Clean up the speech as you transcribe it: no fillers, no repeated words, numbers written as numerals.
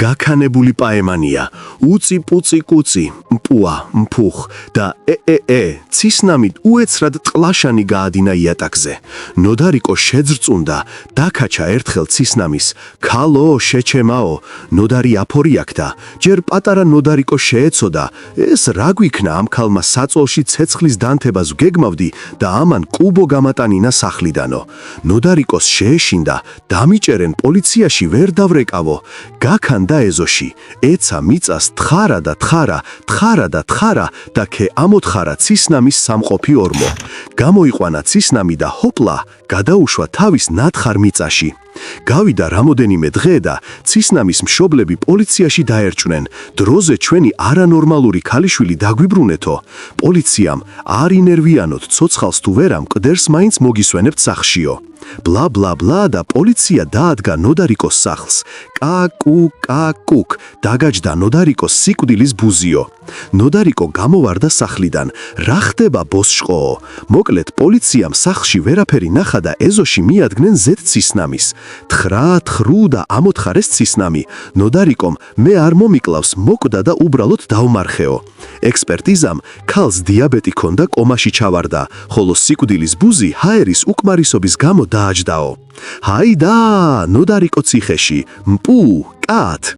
გაქანებული პაემანია, უწი პუწი კუწი, მპუა, მფუხ და ცისნამით უეცრად ტყლაშანი გაადინა იატაკზე. ნოდარიკო შეძრწუნდა, დაქაჩა ერთხელ ცისნამის, ქალო, შეჩემაო, ნოდარი აფორიაქდა, ჯერ პატარა ნოდარიკო შეეცოდა, ეს რა გვიქნა ამ ქალმა საწოლში ცეცხლის დანთებას ვგეგმავდი და ამან კუბო გამატანინა სახლიდანო. ნოდარიკოს შეეშინდა, დამიჭერენ პოლიციაში ვერ დავრეკავო, გაქანდა ეზოში, ეცა მიწას თხარა და თხარა, თხარა და თხარა და ქე ამოთხარა ცისნამის სამყოფი ორმო. გამოიყვანა ცისნამი და ჰოპლა, გადაუშვა თავის ნათხარ მიწაში. გავიდა რამოდენიმე დღე და ცისნამის მშობლები პოლიციაში დაერჩნენ, დროზე ჩვენი არანორმალური ქალიშვილი დაგვიბრუნეთო. პოლიციამ არ ინერვიანოთ ცოცხალს თუ ვერა მკვდერს მაინც მოგისვენებთ სახლშიო. ბლა ბლა ბლა და პოლიცია დაადგა ნოდარიკოს სახლს. კაკუკ დაგაჯდა ნოდარიკოს სიკვდილის ბუზიო. ნოდარიკო გამოვარდა სახლიდან. რა ხდება ბოსშყო? მოკლედ პოლიციამ სახლში ვერაფერი ნახა და ეზოში მიადგნენ ზედ ცისნამის. თხრუ და ამოთხარეს ცისნამი. ნოდარიკომ მე არ მომიკლავს, მოკვდა და უბრალოდ დავმარხეო. ექსპერტიზამ ქალს დიაბეტი ჰქონდა, კომაში ჩავარდა, ხოლო სიკვდილის ბუზი ჰაერის უკმარისობის გამო დააჯდაო. ჰაიდა, ნოდარიკო ციხეში, მპუ, კათ.